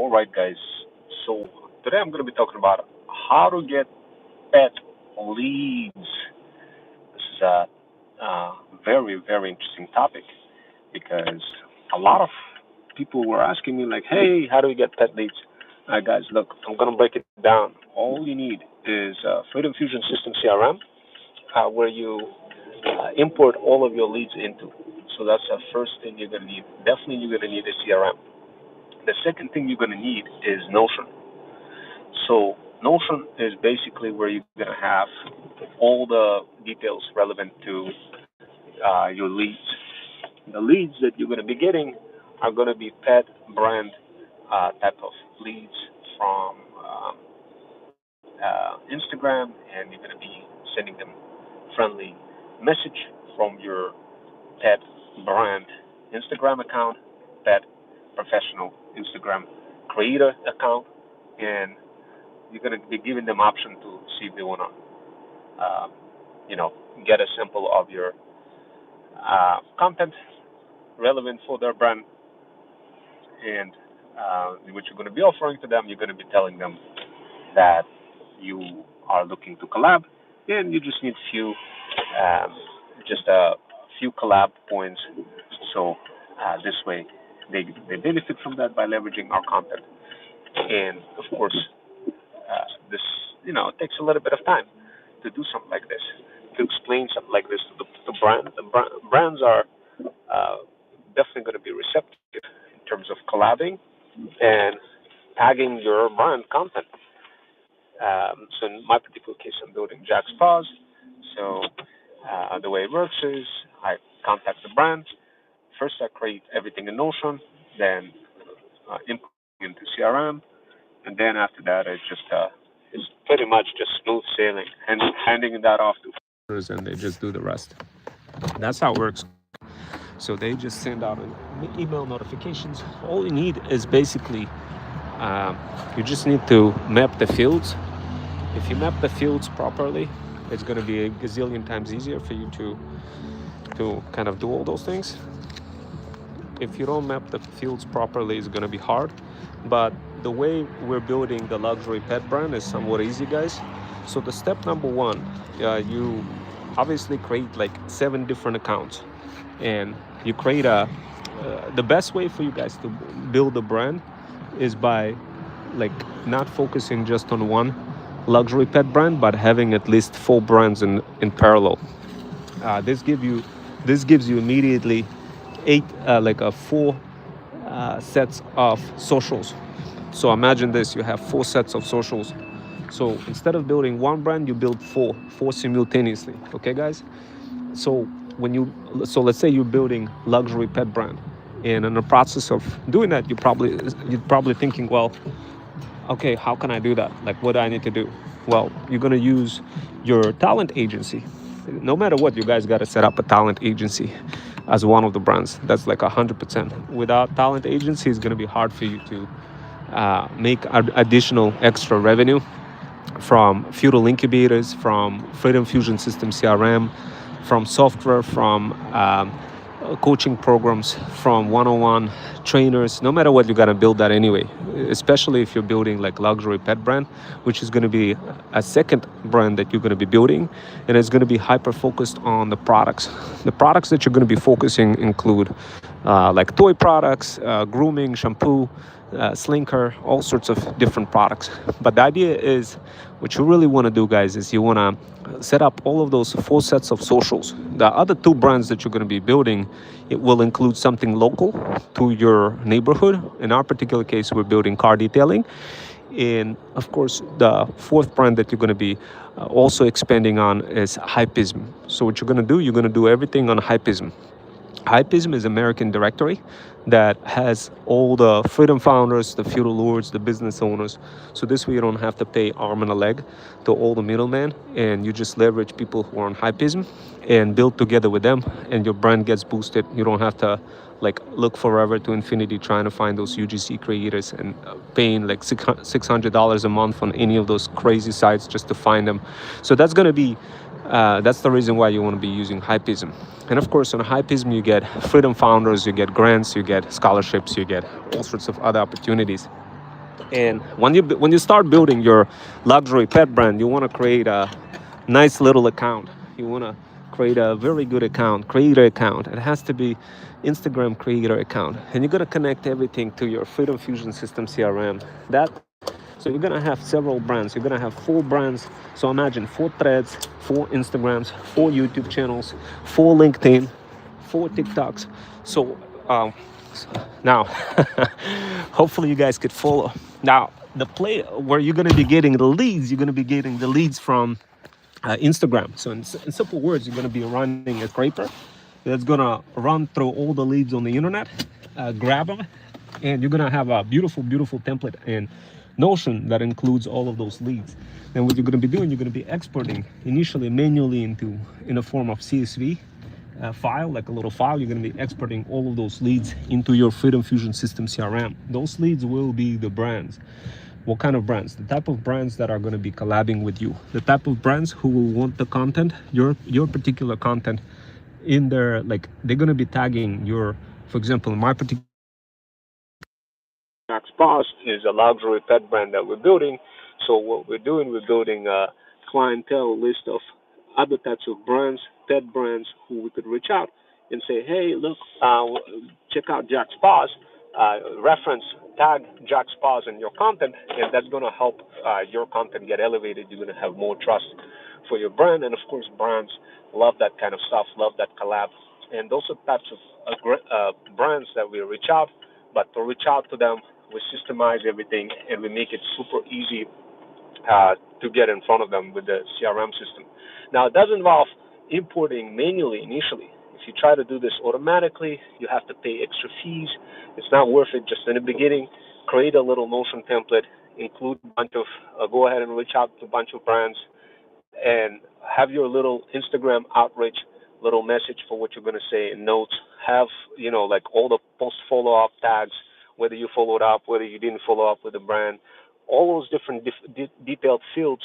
All right, guys. So today I'm going to be talking about how to get pet leads. This is a very, very interesting topic because a lot of people were asking me, like, hey, how do we get pet leads? Guys, look, I'm going to break it down. All you need is Freedom Fusion System CRM, where you import all of your leads into. So that's the first thing you're going to need. Definitely, you're going to need a CRM. The second thing you're going to need is Notion. So Notion is basically where you're going to have all the details relevant to your leads. The leads that you're going to be getting are going to be pet brand type of leads from Instagram, and you're going to be sending them friendly message from your pet brand Instagram account, pet professional Instagram creator account, and you're going to be giving them option to see if they want to, you know, get a sample of your content relevant for their brand, and what you're going to be offering to them. You're going to be telling them that you are looking to collab, and you just need um, just a few collab points. So this way, they benefit from that by leveraging our content. And of course, this it takes a little bit of time to do something like this, to explain something like this to the brand. Brands are definitely going to be receptive in terms of collabing and tagging your brand content. So in my particular case, I'm building Jack's Paws. So the way it works is I contact the brand. First, I create everything in Notion, then import into CRM, and then after that, it's pretty much just smooth sailing and handing that off to and they just do the rest. That's how it works. So they just send out an email notifications. All you need is basically you just need to map the fields. If you map the fields properly, it's going to be a gazillion times easier for you to kind of do all those things. If you don't map the fields properly, it's going to be hard. But the way we're building the luxury pet brand is somewhat easy, guys. So the step number one, you obviously create like 7 different accounts, and you create the best way for you guys to build a brand is by like not focusing just on one luxury pet brand, but having at least 4 brands in parallel. This gives you immediately 4 sets of socials. So imagine this: you have 4 sets of socials. So instead of building one brand, you build four simultaneously. Okay, guys. So let's say you're building luxury pet brand, and in the process of doing that, you're probably thinking, well, okay, how can I do that? Like, what do I need to do? Well, you're gonna use your talent agency. No matter what, you guys gotta set up a talent agency as one of the brands. That's like 100%. Without talent agency, it's gonna be hard for you to make additional extra revenue from feudal incubators, from Freedom Fusion System CRM, from software, from coaching programs, from one-on-one trainers. No matter what, you gotta build that anyway, especially if you're building like luxury pet brand, which is gonna be a second brand that you're gonna be building, and it's gonna be hyper focused on the products. The products that you're gonna be focusing include like toy products, grooming, shampoo, Slinker, all sorts of different products. But the idea is, what you really want to do, guys, is you want to set up all of those 4 sets of socials. The other 2 brands that you're going to be building, it will include something local to your neighborhood. In our particular case, we're building car detailing. And of course, the 4th brand that you're going to be also expanding on is Hypism. So what you're going to do, you're going to do everything on Hypism. Hypism is American directory that has all the freedom founders, the feudal lords, the business owners. So this way you don't have to pay arm and a leg to all the middlemen, and you just leverage people who are on Hypism and build together with them, and your brand gets boosted. You don't have to like look forever to infinity trying to find those UGC creators and paying like $600 a month on any of those crazy sites just to find them. So that's going to be that's the reason why you want to be using Hypism. And of course, on Hypism, you get freedom founders, you get grants, you get scholarships, you get all sorts of other opportunities. And when you start building your luxury pet brand, you want to create a nice little account. You want to create a very good account, creator account. It has to be Instagram creator account, and you're gonna connect everything to your Freedom Fusion System CRM. That so you're gonna have several brands. You're gonna have 4 brands. So imagine 4 threads, 4 Instagrams, 4 YouTube channels, 4 LinkedIn, 4 TikToks. So um, now, hopefully you guys could follow. Now, the play where you're going to be getting the leads, you're going to be getting the leads from Instagram. So in simple words, you're going to be running a scraper that's going to run through all the leads on the internet, grab them, and you're going to have a beautiful, beautiful template in Notion that includes all of those leads. And what you're going to be doing, you're going to be exporting initially manually in a form of CSV file, like a little file. You're going to be exporting all of those leads into your Freedom Fusion System CRM. Those leads will be the brands. What kind of brands? The type of brands that are going to be collabing with you. The type of brands who will want the content, your particular content in their, like, they're going to be tagging your, for example, in my particular Max Boss is a luxury pet brand that we're building. So what we're doing, we're building a clientele list of other types of brands, pet brands who we could reach out and say, hey, look, check out Jack's Paws, reference, tag Jack's Paws in your content, and that's going to help your content get elevated. You're going to have more trust for your brand. And of course, brands love that kind of stuff, love that collab. And those are types of brands that we reach out. But to reach out to them, we systemize everything and we make it super easy to get in front of them with the CRM system. Now, it does involve importing manually initially. If you try to do this automatically, you have to pay extra fees. It's not worth it. Just in the beginning, create a little Notion template, include a bunch of, go ahead and reach out to a bunch of brands, and have your little Instagram outreach, little message for what you're going to say in notes. Have, like all the post follow up tags, whether you followed up, whether you didn't follow up with the brand, all those different detailed fields.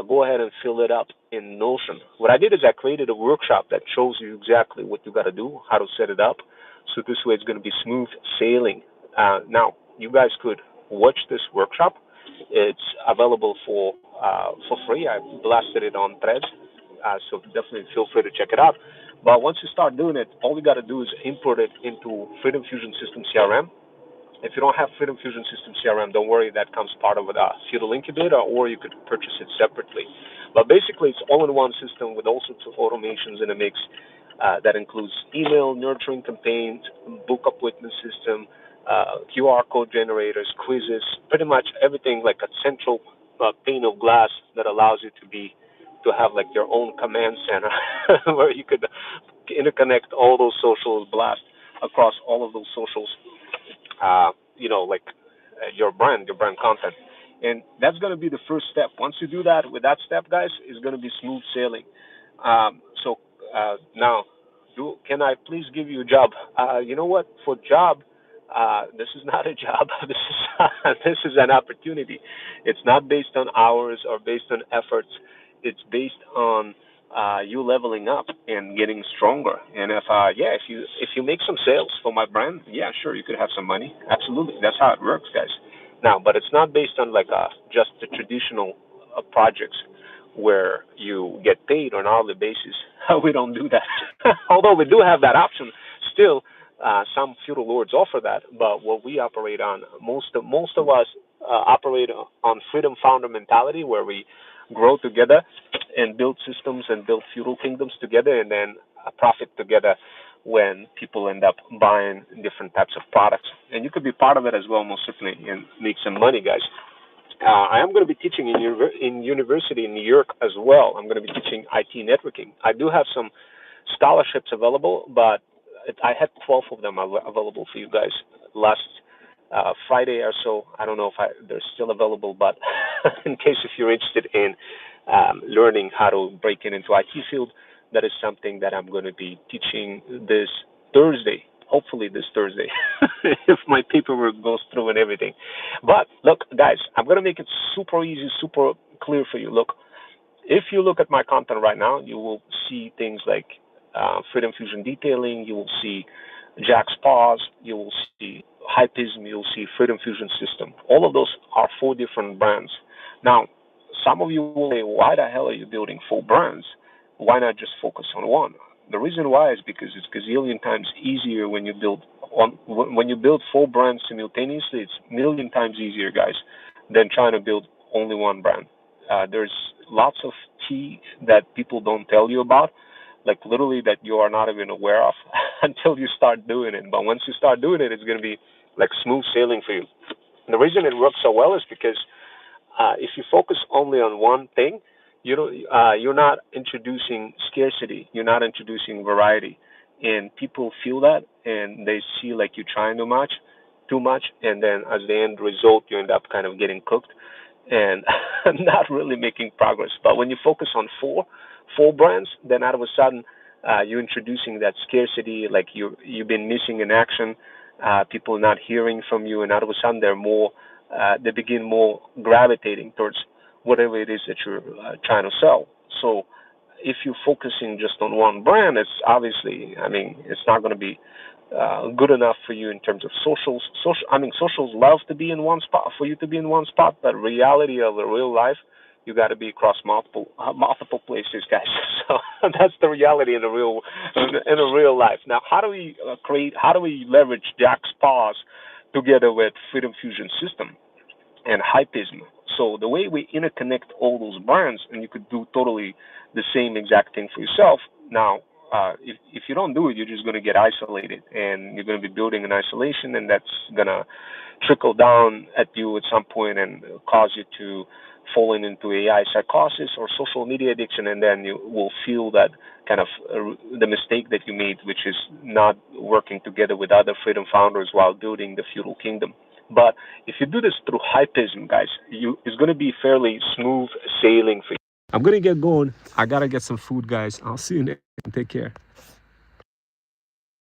Go ahead and fill it up in Notion. What I did is I created a workshop that shows you exactly what you got to do, how to set it up. So this way it's going to be smooth sailing. Now, you guys could watch this workshop. It's available for free. I blasted it on Threads, so definitely feel free to check it out. But once you start doing it, all you got to do is import it into Freedom Fusion System CRM. If you don't have Freedom Fusion System CRM, don't worry, that comes part of a Feudal Incubator, or you could purchase it separately. But basically, it's all-in-one system with all sorts of automations in a mix that includes email, nurturing campaigns, book appointment system, QR code generators, quizzes, pretty much everything, like a central pane of glass that allows you to have like your own command center where you could interconnect all those socials, blast across all of those socials, like your brand content. And that's going to be the first step. Once you do that, with that step, guys, it's going to be smooth sailing. Now, can I please give you a job? You know what? For job, this is not a job. This is this is an opportunity. It's not based on hours or based on efforts. It's based on you leveling up and getting stronger. And if you make some sales for my brand, yeah, sure, you could have some money. Absolutely, that's how it works, guys. Now, but it's not based on like just the traditional projects where you get paid on an hourly basis. We don't do that. Although we do have that option still. Some feudal lords offer that, but what we operate on, most of us operate on freedom founder mentality, where we grow together and build systems and build feudal kingdoms together, and then profit together when people end up buying different types of products. And you could be part of it as well, most certainly, and make some money, guys. I am going to be teaching in university in New York as well. I'm going to be teaching IT networking. I do have some scholarships available, but I had 12 of them available for you guys last Friday or so. I don't know if they're still available, but in case if you're interested in learning how to break into IT field, that is something that I'm going to be teaching this Thursday. Hopefully this Thursday, if my paperwork goes through and everything. But look, guys, I'm going to make it super easy, super clear for you. Look, if you look at my content right now, you will see things like Freedom Fusion detailing. You will see Jack's Paws. You will see Hypism, you'll see Freedom Fusion System. All of those are 4 different brands. Now, some of you will say, why the hell are you building 4 brands? Why not just focus on one? The reason why is because it's gazillion times easier when you build when you build 4 brands simultaneously. It's million times easier, guys, than trying to build only one brand. There's lots of tea that people don't tell you about, like literally that you are not even aware of until you start doing it. But once you start doing it, it's going to be like smooth sailing for you. And the reason it works so well is because if you focus only on one thing, you're not introducing scarcity, you're not introducing variety, and people feel that, and they see like you're trying too much, and then as the end result, you end up kind of getting cooked and not really making progress. But when you focus on four brands, then out of a sudden, you're introducing that scarcity, like you've been missing in action, people not hearing from you, and out of a sudden they begin more gravitating towards whatever it is that you're trying to sell. So if you're focusing just on one brand, it's obviously, I mean, it's not going to be good enough for you in terms of socials. Socials love to be in one spot, for you to be in one spot, but reality of the real life, you got to be across multiple places, guys. So that's the reality in the real life. Now, how do we how do we leverage Jack's Paws together with Freedom Fusion System and Hypism? So the way we interconnect all those brands, and you could do totally the same exact thing for yourself. Now, if you don't do it, you're just going to get isolated, and you're going to be building in isolation, and that's going to trickle down at you at some point and cause you to falling into AI psychosis or social media addiction, and then you will feel that kind of the mistake that you made, which is not working together with other freedom founders while building the feudal kingdom. But if you do this through Hypism, guys, it's going to be fairly smooth sailing for you. I'm going to get going. I got to get some food, guys. I'll see you next time. Take care.